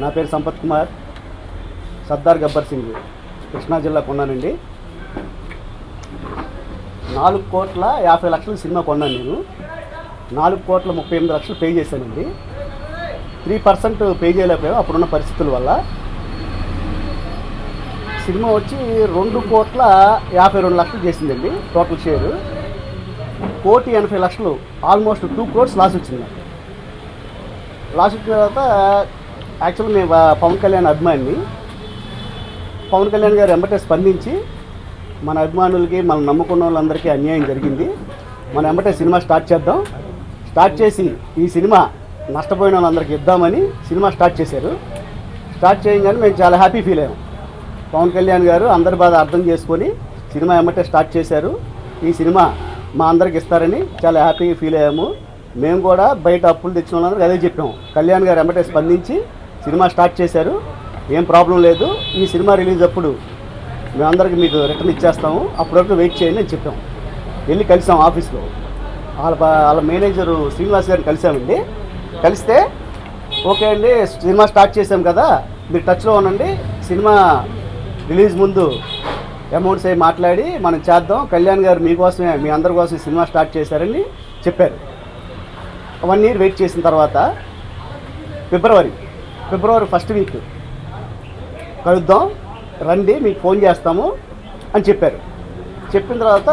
నా పేరు సంపత్ కుమార్, సర్దార్ గబ్బర్ సింగ్, కృష్ణా జిల్లా కొన్నానండి. 4,50,00,000 సినిమా కొన్నాను నేను. 4,38,00,000 పే చేశానండి. 3% పే చేయలేకపోయాం అప్పుడున్న పరిస్థితుల వల్ల. సినిమా వచ్చి 2,52,00,000 చేసిందండి total share. 1,80,00,000 almost 2 crores loss వచ్చింది. లాస్ వచ్చిన తర్వాత యాక్చువల్గా నేను పవన్ కళ్యాణ్ అభిమానిని. పవన్ కళ్యాణ్ గారు వెంబటే స్పందించి మన అభిమానులకి మనం నమ్ముకున్న వాళ్ళందరికీ అన్యాయం జరిగింది, మనం వెంబటే సినిమా స్టార్ట్ చేసి ఈ సినిమా నష్టపోయిన వాళ్ళందరికీ ఇద్దామని సినిమా స్టార్ట్ చేశారు. స్టార్ట్ చేయగానే మేము చాలా హ్యాపీ ఫీల్ అయ్యాం. పవన్ కళ్యాణ్ గారు అందరి బాధ అర్థం చేసుకొని సినిమా వెంబటే స్టార్ట్ చేశారు. ఈ సినిమా మా అందరికి ఇస్తారని చాలా హ్యాపీగా ఫీల్ అయ్యాము. మేము కూడా బయట అప్పులు తెచ్చిన వాళ్ళందరికీ అదే చెప్పాము. కళ్యాణ్ గారు వెంబటే స్పందించి సినిమా స్టార్ట్ చేశారు, ఏం ప్రాబ్లం లేదు, ఈ సినిమా రిలీజ్ అప్పుడు మేమందరికీ మీకు రిటర్న్ ఇచ్చేస్తాము, అప్పటివరకు వెయిట్ చేయండి అని చెప్పాము. వెళ్ళి కలిసాం ఆఫీస్లో. వాళ్ళ మేనేజరు శ్రీనివాస్ గారిని కలిసామండి. కలిస్తే ఓకే అండి, సినిమా స్టార్ట్ చేసాం కదా, మీరు టచ్లో ఉండండి, సినిమా రిలీజ్ ముందు అమౌంట్స్ అవి మాట్లాడి మనం చేద్దాం, కళ్యాణ్ గారు మీకోసమే మీ అందరి కోసం సినిమా స్టార్ట్ చేశారని చెప్పారు. 1 year వెయిట్ చేసిన తర్వాత ఫిబ్రవరి 1st వీక్ కలుద్దాం, రండి, మీకు ఫోన్ చేస్తాము అని చెప్పారు. చెప్పిన తర్వాత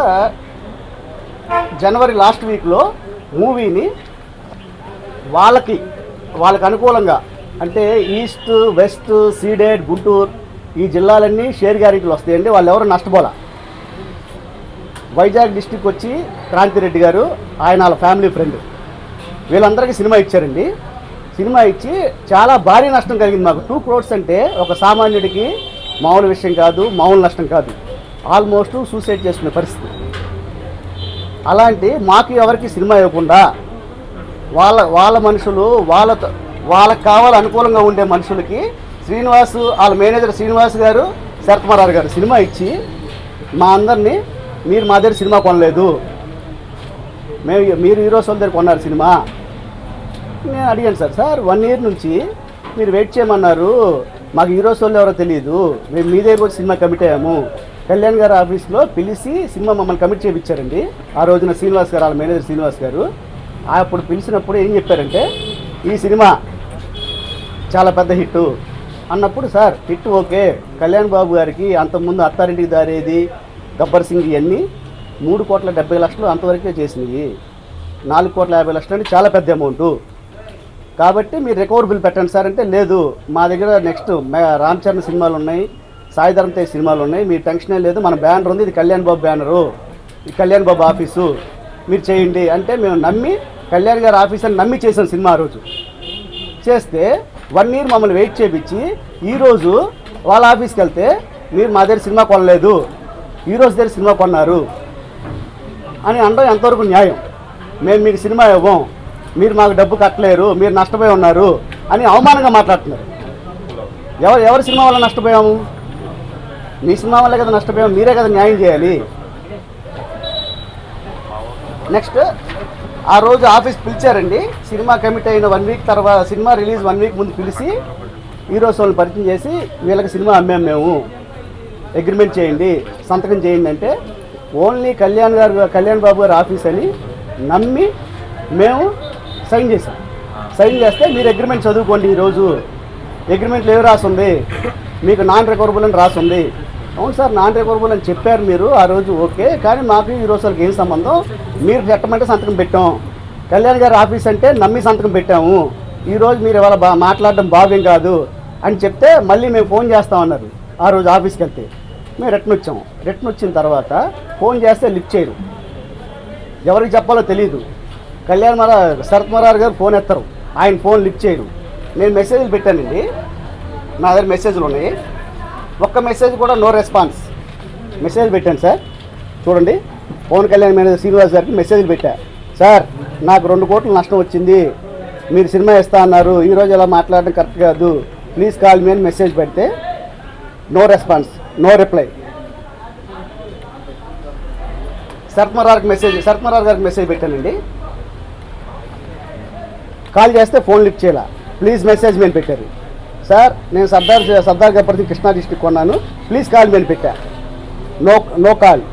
జనవరి లాస్ట్ వీక్లో మూవీని వాళ్ళకి అనుకూలంగా, అంటే ఈస్ట్, వెస్ట్, సీడెడ్, గుంటూరు ఈ జిల్లాలన్నీ షేర్ గ్యారెంటీలు వస్తాయండి. వాళ్ళు ఎవరు నష్టపోలా. వైజాగ్ డిస్టిక్ వచ్చి క్రాంతిరెడ్డి గారు, ఆయన వాళ్ళ ఫ్యామిలీ ఫ్రెండ్, వీళ్ళందరికీ సినిమా ఇచ్చారండి. సినిమా ఇచ్చి చాలా భారీ నష్టం కలిగింది మాకు. 2 crores అంటే ఒక సామాన్యుడికి మామూలు విషయం కాదు, మామూలు నష్టం కాదు. ఆల్మోస్ట్ సూసైడ్ చేసుకునే పరిస్థితి. అలాంటి మాకు ఎవరికి సినిమా ఇవ్వకుండా వాళ్ళ మనుషులు వాళ్ళకి కావాలి అనుకూలంగా ఉండే మనుషులకి శ్రీనివాస్, వాళ్ళ మేనేజర్ శ్రీనివాస్ గారు, శరత్ మరార్ గారు సినిమా ఇచ్చి మా అందరినీ మీరు మా దగ్గర సినిమా కొనలేదు, మీరు హీరోస్ వాళ్ళ దగ్గర కొన్నారు సినిమా. నేను అడిగాను, సార్ 1 year నుంచి మీరు వెయిట్ చేయమన్నారు, మాకు హీరోస్ వాళ్ళు ఎవరో తెలియదు, మేము మీ దగ్గర వచ్చి సినిమా కమిట్ అయ్యాము. కళ్యాణ్ గారు ఆఫీస్లో పిలిచి సినిమా మమ్మల్ని కమిట్ చేయించారండి. ఆ రోజున శ్రీనివాస్ గారు, వాళ్ళ మేనేజర్ శ్రీనివాస్ గారు అప్పుడు పిలిచినప్పుడు ఏం చెప్పారంటే, ఈ సినిమా చాలా పెద్ద హిట్ అన్నప్పుడు, sir hit okay, Kalyan Babu గారికి అంతకుముందు అత్తారింటికి దారేది, గబ్బర్ సింగ్ ఇవన్నీ 3,70,00,000 అంతవరకే చేసినవి. 4,50,00,000 అంటే చాలా పెద్ద అమౌంట్, కాబట్టి మీరు రికవరబుల్ పెట్టండి సార్ అంటే, లేదు మా దగ్గర నెక్స్ట్ రామ్ చరణ్ సినిమాలు ఉన్నాయి, సాయి ధరమ్ తేజ్ సినిమాలు ఉన్నాయి, మీ టెన్షనే లేదు, మన బ్యానర్ ఉంది, ఇది కళ్యాణ్ బాబు బ్యానరు, ఇది కళ్యాణ్ బాబు ఆఫీసు, మీరు చేయండి అంటే మేము నమ్మి కళ్యాణ్ గారి ఆఫీస్ అని నమ్మి చేసాం సినిమా. ఆ రోజు చేస్తే 1 year మమ్మల్ని వెయిట్ చేయించి ఈరోజు వాళ్ళ ఆఫీస్కి వెళ్తే మీరు మా దగ్గర సినిమా కొనలేదు, హీరోస్ దగ్గర సినిమా కొన్నారు అని అనడం ఎంతవరకు న్యాయం? మేము మీకు సినిమా ఇవ్వం, మీరు మాకు డబ్బు కట్టలేరు, మీరు నష్టపోయి ఉన్నారు అని అవమానంగా మాట్లాడుతున్నారు. ఎవరి సినిమా వల్ల నష్టపోయాము? మీ సినిమా వల్లే కదా నష్టపోయాము, మీరే కదా న్యాయం చేయాలి. నెక్స్ట్ ఆ రోజు ఆఫీస్ పిలిచారండి. సినిమా కమిట్ అయిన 1 week తర్వాత, సినిమా రిలీజ్ 1 week ముందు పిలిచి హీరోస్ వాళ్ళని పరిచయం చేసి, వీళ్ళకి సినిమా అమ్మాము మేము, అగ్రిమెంట్ చేయండి, సంతకం చేయండి అంటే, ఓన్లీ కళ్యాణ్ బాబు గారి ఆఫీస్ అని నమ్మి మేము సైన్ చేసాం. సైన్ చేస్తే మీరు అగ్రిమెంట్ చదువుకోండి, ఈరోజు అగ్రిమెంట్లో ఏమి రాసుంది, మీకు నాన్ రికవరబుల్ అని రాసుంది. అవును సార్, నాన్ రికవరబుల్ అని చెప్పారు మీరు ఆ రోజు, ఓకే, కానీ మాకు ఈ రోజు వాళ్ళకి ఏం సంబంధం, మీరు పెట్టమంటే సంతకం పెట్టాం, కళ్యాణ్ గారి ఆఫీస్ అంటే నమ్మి సంతకం పెట్టాము, ఈరోజు మీరు ఇవాళ మాట్లాడడం భావ్యం కాదు అని చెప్తే మళ్ళీ మేము ఫోన్ చేస్తామన్నారు. ఆ రోజు ఆఫీస్కి వెళ్తే మేము రిటర్న్ వచ్చాము. రిటర్న్ వచ్చిన తర్వాత ఫోన్ చేస్తే లిఫ్ట్ చేయరు, ఎవరికి చెప్పాలో తెలియదు. శరత్ మరార్ గారు ఫోన్ ఎత్తరు, ఆయన ఫోన్ లిఫ్ట్ చేయరు. నేను మెసేజ్లు పెట్టానండి, నా దగ్గర మెసేజ్లు ఉన్నాయి, ఒక్క మెసేజ్ కూడా నో రెస్పాన్స్. మెసేజ్ పెట్టాను సార్, చూడండి, పవన్ కళ్యాణ్ మేనేజర్ శ్రీనివాస్ గారికి మెసేజ్లు పెట్టా, సార్ నాకు 2 కోట్ల నష్టం వచ్చింది, మీరు సినిమా ఇస్తా అన్నారు, ఈరోజు ఇలా మాట్లాడడం కరెక్ట్ కాదు, ప్లీజ్ కాల్ మీ అని మెసేజ్ పెడితే no response, no reply. Sharath Marar గారికి మెసేజ్ పెట్టానండి, కాల్ చేస్తే ఫోన్ లిఫ్ట్ చేయాల, ప్లీజ్ మెసేజ్ మేము పెట్టారు. సార్ నేను సర్దార్ గబ్బర్ సింగ్ కృష్ణా డిస్ట్రిక్ట్ కొన్నాను, ప్లీజ్ కాల్ మీ అని పెట్టా. No call,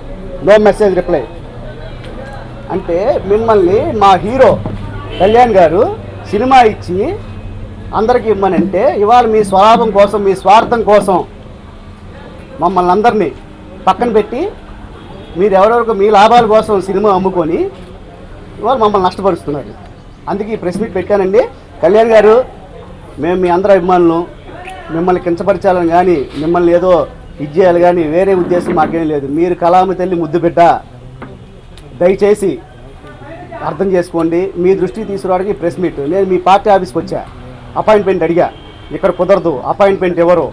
no message reply. అంటే మిమ్మల్ని మా హీరో కళ్యాణ్ గారు సినిమా ఇచ్చి అందరికీ ఇమ్మనంటే ఇవాళ మీ స్వలాభం కోసం, మీ స్వార్థం కోసం మమ్మల్ని అందరినీ పక్కన పెట్టి మీరు ఎవరెవరికి మీ లాభాల కోసం సినిమా అమ్ముకొని ఇవాళ మమ్మల్ని నష్టపరుస్తున్నారు. అందుకే ఈ ప్రెస్ మీట్ పెట్టానండి. కళ్యాణ్ గారు, మేము మీ అందరి అభిమానులు, మిమ్మల్ని కించపరచాలని కానీ మిమ్మల్ని ఏదో ఇది చేయాలి కానీ వేరే ఉద్దేశం మాకేం లేదు. మీరు కళామ తల్లి ముద్దు బిడ్డ, దయచేసి అర్థం చేసుకోండి. మీ దృష్టికి తీసుకురావడానికి ప్రెస్ మీట్. నేను మీ పార్టీ ఆఫీస్కి వచ్చా, అపాయింట్మెంట్ అడిగా, ఇక్కడ కుదరదు, అపాయింట్మెంట్ ఎవరు,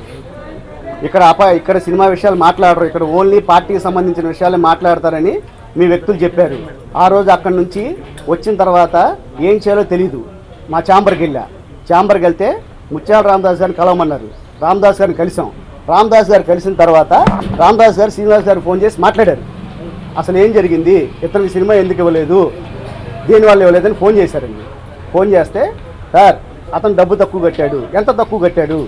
ఇక్కడ సినిమా విషయాలు మాట్లాడరు, ఇక్కడ ఓన్లీ పార్టీకి సంబంధించిన విషయాలే మాట్లాడతారని మీ వ్యక్తులు చెప్పారు. ఆ రోజు అక్కడి నుంచి వచ్చిన తర్వాత ఏం చేయాలో తెలీదు. మా ఛాంబర్కి వెళ్తే ముత్యాల రామదాస్ గారిని కలవమన్నారు. రామదాస్ గారిని కలిసాం. రామదాస్ గారు కలిసిన తర్వాత రామదాస్ గారు శ్రీనివాస్ గారు ఫోన్ చేసి మాట్లాడారు. అసలు ఏం జరిగింది, ఇతనికి సినిమా ఎందుకు ఇవ్వలేదు, దేనివల్ల ఇవ్వలేదని ఫోన్ చేశారండి. ఫోన్ చేస్తే, సార్ అతను డబ్బు తక్కువ కట్టాడు. ఎంత తక్కువ కట్టాడు?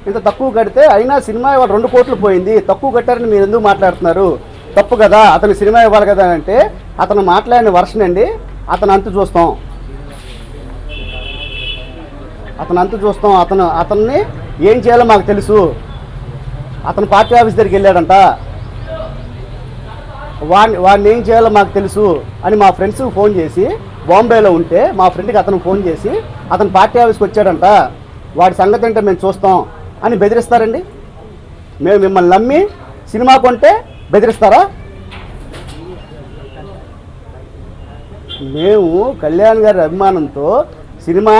ఇంత తక్కువ కడితే అయినా సినిమా ఇవాళ 2 కోట్లు పోయింది, తక్కువ కట్టారని మీరు ఎందుకు మాట్లాడుతున్నారు, తప్పు కదా, అతను సినిమా ఇవ్వాలి కదా అంటే అతను మాట్లాడిన వర్షన్ అండి, అతను అంతు చూస్తాం, అతన్ని ఏం చేయాలో మాకు తెలుసు, అతను పార్టీ ఆఫీస్ దగ్గరికి వెళ్ళాడంట, వాడిని ఏం చేయాలో మాకు తెలుసు అని మా ఫ్రెండ్స్కి ఫోన్ చేసి, బాంబేలో ఉంటే మా ఫ్రెండ్కి అతను ఫోన్ చేసి అతను పార్టీ ఆఫీస్కి వచ్చాడంట, వాడి సంగతి అంటే మేము చూస్తాం అని బెదిరిస్తారండి. మేము మిమ్మల్ని నమ్మి సినిమా కొంటే బెదిరిస్తారా? మేము కళ్యాణ్ గారి అభిమానంతో సినిమా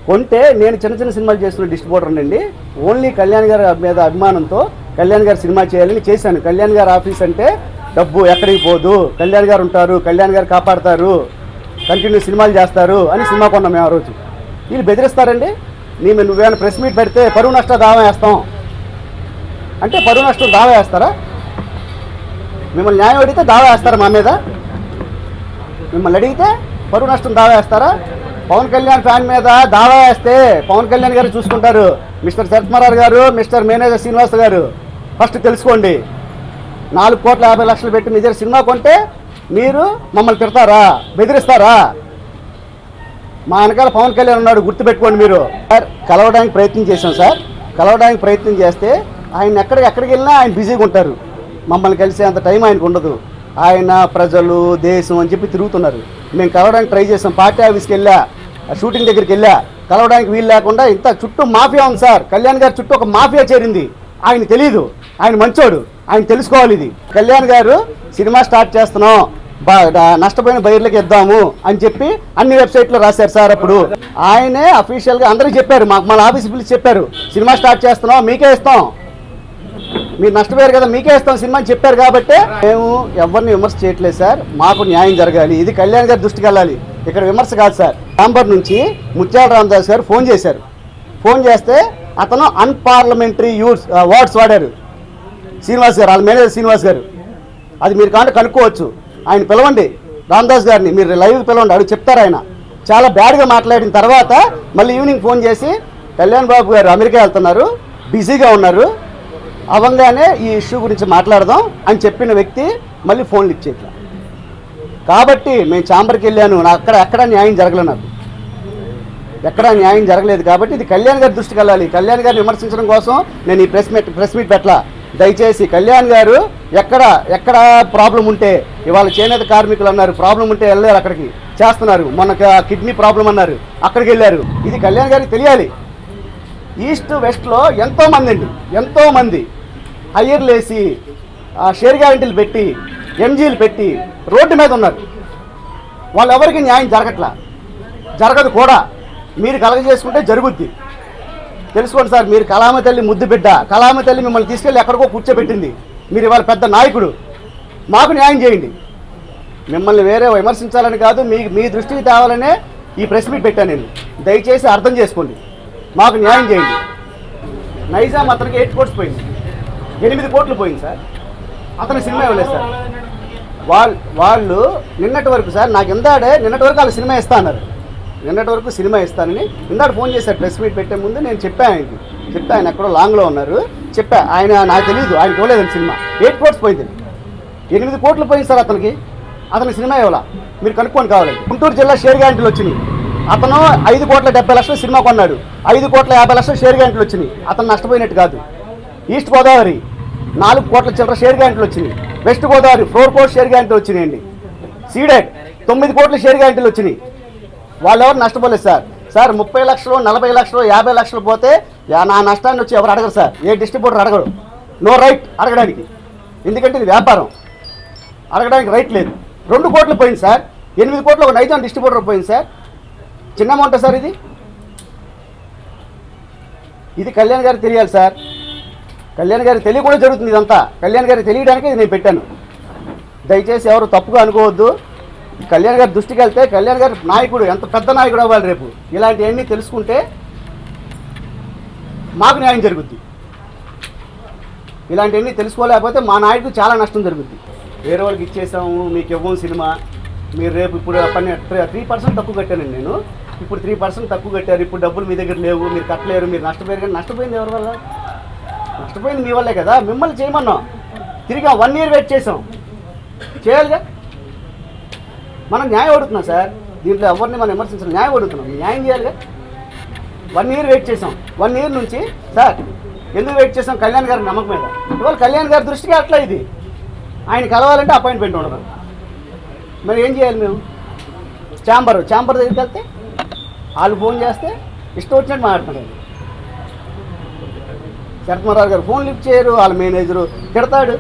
కొంటే, నేను చిన్న సినిమాలు చేస్తున్న డిస్ట్రిబ్యూటర్ అండి, ఓన్లీ కళ్యాణ్ గారి మీద అభిమానంతో కళ్యాణ్ గారు సినిమా చేయాలని చేశాను. కళ్యాణ్ గారి ఆఫీస్ అంటే డబ్బు ఎక్కడికి పోదు, కళ్యాణ్ గారు ఉంటారు, కళ్యాణ్ గారు కాపాడతారు, కంటిన్యూ సినిమాలు చేస్తారు అని సినిమా కొన్నాం మేము ఆ రోజు. వీళ్ళు బెదిరిస్తారండి. నువ్వేమైనా ప్రెస్ మీట్ పెడితే పరువు నష్టం దావా వేస్తాం అంటే పరువు నష్టం దావా వేస్తారా? మిమ్మల్ని న్యాయం అడిగితే దావా వేస్తారా మా మీద? మిమ్మల్ని అడిగితే పరువు నష్టం దావా వేస్తారా? పవన్ కళ్యాణ్ ఫ్యాన్ మీద దావా వేస్తే పవన్ కళ్యాణ్ గారు చూసుకుంటారు. మిస్టర్ శరత్మరార్ గారు, మిస్టర్ మేనేజర్ శ్రీనివాస్ గారు, ఫస్ట్ తెలుసుకోండి. 4,50,00,000 పెట్టి మీ దగ్గర సినిమా కొంటే మీరు మమ్మల్ని తిడతారా, బెదిరిస్తారా? మా వెనకాల పవన్ కళ్యాణ్ ఉన్నాడు, గుర్తుపెట్టుకోండి. మీరు సార్ కలవడానికి ప్రయత్నం చేశాం సార్. కలవడానికి ప్రయత్నం చేస్తే ఆయన ఎక్కడికి వెళ్ళినా ఆయన బిజీగా ఉంటారు. మమ్మల్ని కలిసే అంత టైం ఆయనకు ఉండదు. ఆయన ప్రజలు, దేశం అని చెప్పి తిరుగుతున్నారు. మేము కలవడానికి ట్రై చేసాం. పార్టీ ఆఫీస్కి వెళ్ళా, షూటింగ్ దగ్గరికి వెళ్ళా, కలవడానికి వీలు లేకుండా ఇంత చుట్టూ మాఫియా ఉంది సార్. కళ్యాణ్ గారి చుట్టూ ఒక మాఫియా చేరింది. ఆయన తెలీదు, ఆయన మంచోడు, ఆయన తెలుసుకోవాలి. ఇది కళ్యాణ్ గారు సినిమా స్టార్ట్ చేస్తున్నాం, నష్టపోయిన బయర్లకు ఇద్దాము అని చెప్పి అన్ని వెబ్సైట్లో రాశారు సార్. అప్పుడు ఆయనే అఫీషియల్గా అందరికీ చెప్పారు, మన ఆఫీస్ పిలిచి చెప్పారు, సినిమా స్టార్ట్ చేస్తున్నాం, మీకే ఇస్తాం, మీరు నష్టపోయారు కదా, మీకే ఇస్తాం సినిమా అని చెప్పారు. కాబట్టి మేము ఎవరిని విమర్శ చేయట్లేదు సార్. మాకు న్యాయం జరగాలి, ఇది కళ్యాణ్ గారి దృష్టికి వెళ్ళాలి. ఇక్కడ విమర్శ కాదు సార్. ఛాంబర్ నుంచి ముత్యాల రామదాస్ గారు ఫోన్ చేశారు. ఫోన్ చేస్తే అతను అన్పార్లమెంటరీ వర్డ్స్ వాడారు శ్రీనివాస్ గారు, వాళ్ళ మేనేజర్ శ్రీనివాస్ గారు. అది మీరు కనుక్కోవచ్చు. ఆయన పిలవండి, రామదాస్ గారిని మీరు లైవ్ పిలవండి, అడుగు చెప్తారు. ఆయన చాలా బ్యాడ్గా మాట్లాడిన తర్వాత మళ్ళీ ఈవినింగ్ ఫోన్ చేసి కళ్యాణ్ బాబు గారు అమెరికా వెళ్తున్నారు, బిజీగా ఉన్నారు, అవంగానే ఈ ఇష్యూ గురించి మాట్లాడదాం అని చెప్పిన వ్యక్తి మళ్ళీ ఫోన్ లిఫ్ట్ చేయట్లా. కాబట్టి మేము ఛాంబర్కి వెళ్ళాను, ఎక్కడ న్యాయం జరగలేదు, నాకు ఎక్కడా న్యాయం జరగలేదు. కాబట్టి ఇది కళ్యాణ్ గారి దృష్టికి వెళ్ళాలి. కళ్యాణ్ గారిని విమర్శించడం కోసం నేను ఈ ప్రెస్ మీట్ పెట్టలా. దయచేసి కళ్యాణ్ గారు ఎక్కడ ప్రాబ్లం ఉంటే, ఇవాళ చేనేత కార్మికులు అన్నారు ప్రాబ్లం ఉంటే వెళ్ళారు, అక్కడికి చేస్తున్నారు. మొన్న కిడ్నీ ప్రాబ్లం అన్నారు, అక్కడికి వెళ్ళారు. ఇది కళ్యాణ్ గారికి తెలియాలి. ఈస్ట్ వెస్ట్లో ఎంతోమంది హయ్యర్లు వేసి షేర్ గ్యారెంటీలు పెట్టి ఎంజీలు పెట్టి రోడ్డు మీద ఉన్నారు. వాళ్ళు ఎవరికి న్యాయం జరగదు కూడా. మీరు కలగజేసుకుంటే జరుగుద్ది. తెలుసుకోండి సార్. మీరు కళామ తల్లి ముద్దు బిడ్డ, కళామ తల్లి మిమ్మల్ని తీసుకెళ్ళి ఎక్కడికో కూర్చోబెట్టింది. మీరు ఇవాళ పెద్ద నాయకుడు, మాకు న్యాయం చేయండి. మిమ్మల్ని వేరే విమర్శించాలని కాదు, మీ దృష్టికి తేవాలనే ఈ ప్రెస్ మీట్ పెట్టాను నేను. దయచేసి అర్థం చేసుకోండి, మాకు న్యాయం చేయండి. నైజాం అతనికి 8 కోట్స్ పోయింది, 8 కోట్లు పోయింది సార్. అతని సినిమా ఇవ్వలేదు సార్. వాళ్ళు నిన్నటి వరకు సార్ నాకు నిన్నటి వరకు వాళ్ళు సినిమా ఇస్తా అన్నారు. నిన్నటి వరకు సినిమా ఇస్తానని ఇందాక ఫోన్ చేశారు ప్రెస్ మీట్ పెట్టే ముందు. నేను చెప్పాను ఆయనకి, చెప్తే ఆయన ఎక్కడో లాంగ్లో ఉన్నారు. చెప్పా, ఆయన నాకు తెలియదు, ఆయన చూడలేదండి సినిమా. 8 కోట్స్ పోయింది, 8 కోట్లు పోయింది సార్ అతనికి సినిమా ఇవ్వాల. మీరు కనుక్కొని కావాలండి. గుంటూరు జిల్లా షేర్ గ్యారెంటీలు వచ్చినాయి. అతను 5,70,00,000 సినిమా కొన్నాడు, 5,50,00,000 షేర్ గ్యారెంటీలు వచ్చినాయి. అతను నష్టపోయినట్టు కాదు. ఈస్ట్ గోదావరి 4 కోట్ల చిల్లర షేర్ గ్యారెంటీలు వచ్చినాయి. వెస్ట్ గోదావరి 4 కోట్ల షేర్ గ్యారెంటీలు వచ్చినాయండి. సీడెడ్ 9 కోట్ల షేర్ గ్యారెంటీలు వచ్చినాయి. వాళ్ళు ఎవరు నష్టపోలేదు సార్. 30 లక్షలు, 40 లక్షలు, 50 లక్షలు పోతే నా నష్టాన్ని వచ్చి ఎవరు అడగరు సార్. ఏ డిస్ట్రిబ్యూటర్ అడగడు. నో రైట్ అడగడానికి, ఎందుకంటే ఇది వ్యాపారం, అడగడానికి రైట్ లేదు. 2 కోట్లు పోయింది సార్. 8 కోట్లు ఒక నైజాం డిస్ట్రిబ్యూటర్ పోయింది సార్. చిన్న అమౌంట్ సార్ ఇది కళ్యాణ్ గారికి తెలియాలి సార్. కళ్యాణ్ గారికి తెలియకుండా జరుగుతుంది ఇదంతా. కళ్యాణ్ గారికి తెలియడానికి ఇది నేను పెట్టాను. దయచేసి ఎవరు తప్పుగా అనుకోవద్దు. కళ్యాణ్ గారి దృష్టికి వెళ్తే కళ్యాణ్ గారి నాయకుడు ఎంత పెద్ద నాయకుడు అవ్వాలి రేపు. ఇలాంటివన్నీ తెలుసుకుంటే మాకు న్యాయం జరుగుద్ది. ఇలాంటివన్నీ తెలుసుకోలేకపోతే మా నాయకుడు చాలా నష్టం జరుగుద్ది. వేరే వాళ్ళకి ఇచ్చేసాము, మీకు ఇవ్వం సినిమా, మీరు రేపు ఇప్పుడు 3% తక్కువ కట్టానండి నేను. ఇప్పుడు 3% తక్కువ కట్టారు, ఇప్పుడు డబ్బులు మీ దగ్గర లేవు, మీరు కట్టలేరు, మీరు నష్టపోయారు. కానీ నష్టపోయింది ఎవరి వల్ల? నష్టపోయింది మీ వల్లే కదా. మిమ్మల్ని చేయమన్నాం, తిరిగి 1 ఇయర్ వెయిట్ చేసాం, చేయాలిగా. మనం న్యాయం అడుగుతున్నాం సార్. దీంట్లో ఎవరిని మనం విమర్శించాలి, న్యాయం అడుగుతున్నాం, న్యాయం చేయాలిగా. 1 ఇయర్ వెయిట్ చేసాం. 1 ఇయర్ నుంచి సార్ ఎందుకు వెయిట్ చేసాం? కళ్యాణ్ గారి నమ్మకం మీద. ఇవాళ కళ్యాణ్ గారి దృష్టికి అట్లా ఇది. ఆయన కలవాలంటే అపాయింట్మెంట్ ఉండదు. మరి ఏం చేయాలి మేము? ఛాంబర్ దగ్గరికి వెళ్తే వాళ్ళు ఫోన్ చేస్తే ఇష్టం వచ్చినట్టు మాట్లాడుతున్నారు. శరత్మరావు గారు ఫోన్ లిఫ్ట్ చేయరు, వాళ్ళ మేనేజరు తిడతాడు.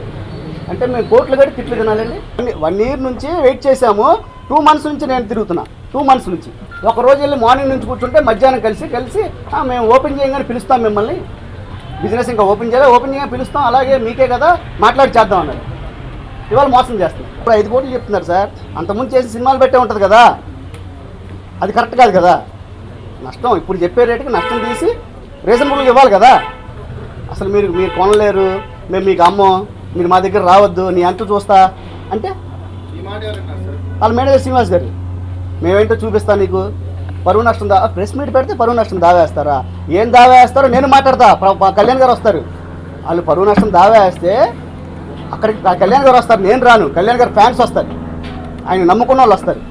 అంటే మేము కోట్లు కట్టి తిట్లు తినాలండి. 1 ఇయర్ నుంచి వెయిట్ చేసాము. 2 మంత్స్ నుంచి నేను తిరుగుతున్నా. 2 మంత్స్ నుంచి ఒక రోజు వెళ్ళి మార్నింగ్ నుంచి కూర్చుంటే మధ్యాహ్నం కలిసి మేము ఓపెన్ చేయగానే పిలుస్తాం మిమ్మల్ని. బిజినెస్ ఇంకా ఓపెన్ చేయగానే పిలుస్తాం, అలాగే మీకే కదా మాట్లాడి చేద్దాం అన్నారు. ఇవాళ మోసం చేస్తాం. ఇప్పుడు 5 కోట్లు చెప్తున్నారు సార్. అంతకుముందు చేసి సినిమాలు పెట్టే ఉంటుంది కదా, అది కరెక్ట్ కాదు కదా. నష్టం ఇప్పుడు చెప్పే రేటుకి నష్టం తీసి రీజనబుల్గా ఇవ్వాలి కదా. అసలు మీరు కొనలేరు, మేము మీకు అమ్మం, మీరు మా దగ్గర రావద్దు, నీ అంటూ చూస్తా అంటే వాళ్ళ మేనేజర్ శ్రీనివాస్ గారు మేమేంటో చూపిస్తాను నీకు. పరువు నష్టం ప్రెస్ మీట్ పెడితే పరువు నష్టం దావా వేస్తారా? ఏం దావా వేస్తారో నేను మాట్లాడతా. కళ్యాణ్ గారు వస్తారు. వాళ్ళు పరువు నష్టం దావా వేస్తే అక్కడికి కళ్యాణ్ గారు వస్తారు, నేను రాను. కళ్యాణ్ గారు ఫ్యాన్స్ వస్తారు, ఆయన నమ్ముకున్న వాళ్ళు వస్తారు.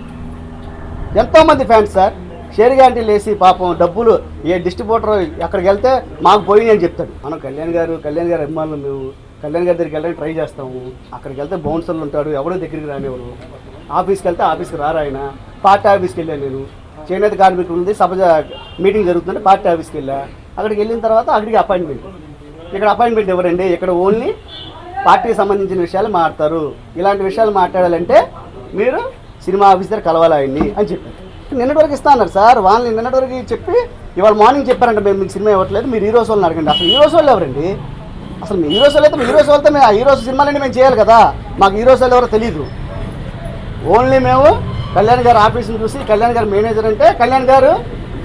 ఎంతోమంది ఫ్యాన్స్ సార్. షేర్ గ్యారెంటీలు వేసి పాపం డబ్బులు ఏ డిస్ట్రిబ్యూటర్ అక్కడికి వెళ్తే మాకు పోయి అని చెప్తాడు. మనం కళ్యాణ్ గారు అభిమానులు, మేము కళ్యాణ్ గారి దగ్గరికి వెళ్ళడానికి ట్రై చేస్తాము. అక్కడికి వెళ్తే బౌన్సర్లు ఉంటాడు, ఎవడో దగ్గరికి రానివ్వరు. ఆఫీస్కి వెళ్తే ఆఫీస్కి రారు. ఆయన పార్టీ ఆఫీస్కి వెళ్ళాను నేను. చేనేత కార్మికులది సభ మీటింగ్ జరుగుతుందంటే పార్టీ ఆఫీస్కి వెళ్ళా. అక్కడికి వెళ్ళిన తర్వాత అక్కడికి అపాయింట్మెంట్. ఇక్కడ అపాయింట్మెంట్ ఎవరండి? ఇక్కడ ఓన్లీ పార్టీకి సంబంధించిన విషయాలు మాట్లాడతారు. ఇలాంటి విషయాలు మాట్లాడాలంటే మీరు సినిమా ఆఫీసర్ కలవాలి ఆయన్ని అని చెప్పారు. నిన్నటి వరకు ఇస్తా అన్నారు సార్. వాళ్ళని నిన్నటి వరకు చెప్పి ఇవాళ మార్నింగ్ చెప్పారంటే మేము మీకు సినిమా ఇవ్వట్లేదు, మీరు హీరోస్ వాళ్ళని అడగండి. అసలు హీరోస్ వాళ్ళు ఎవరండి? అసలు మీ హీరోస్ వాళ్ళు అయితే మీ హీరోస్ వాళ్ళతో మేము ఆ హీరోస్ సినిమాలన్నీ మేము చేయాలి కదా. మాకు హీరోస్ వాళ్ళు ఎవరో తెలియదు. ఓన్లీ మేము కళ్యాణ్ గారు ఆఫీస్ని చూసి కళ్యాణ్ గారు మేనేజర్ అంటే కళ్యాణ్ గారు,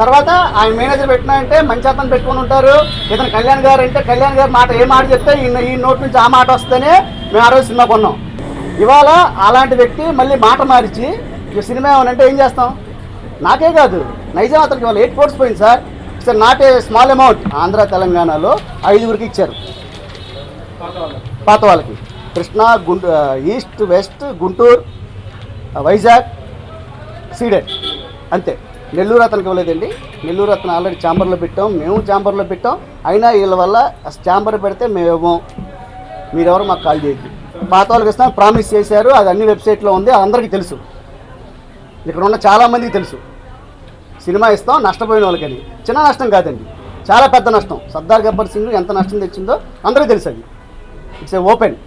తర్వాత ఆయన మేనేజర్ పెట్టినా అంటే మంచి అతను పెట్టుకుని ఉంటారు. ఇతను కళ్యాణ్ గారు అంటే కళ్యాణ్ గారు మాట ఏ మాట చెప్తే ఈ నోట్ నుంచి ఆ మాట వస్తేనే మేము ఆ రోజు సినిమా కొన్నాం. ఇవాళ అలాంటి వ్యక్తి మళ్ళీ మాట మార్చి సినిమా ఏమనంటే ఏం చేస్తాం? నాకే కాదు, నైజాం అతనికి వాళ్ళు 8 కోట్స్ పోయింది sir. It's not a small amount. Andhra తెలంగాణలో 5గురికి ఇచ్చారు పాత వాళ్ళకి. కృష్ణా, ఈస్ట్, వెస్ట్, గుంటూరు, వైజాగ్, సీడెడ్ అంతే. నెల్లూరు అతనికి ఇవ్వలేదండి. నెల్లూరు అతను ఆల్రెడీ ఛాంబర్లో పెట్టాం, మేము ఛాంబర్లో పెట్టాం. అయినా వీళ్ళ వల్ల ఛాంబర్ పెడితే మేము ఇవ్వం, మీరెవరు మాకు కాల్ చేయొద్దు. పాత వాళ్ళకి ఇస్తాం ప్రామిస్ చేశారు. అది అన్ని వెబ్సైట్లో ఉంది, అందరికీ తెలుసు. ఇక్కడ ఉన్న చాలామందికి తెలుసు. సినిమా ఇస్తాం నష్టపోయిన వాళ్ళకని. చిన్న నష్టం కాదండి, చాలా పెద్ద నష్టం. సర్దార్ గబ్బర్ సింగ్ ఎంత నష్టం తెచ్చిందో అందరికీ తెలుసు. అది ఇట్స్ ఏ ఓపెన్.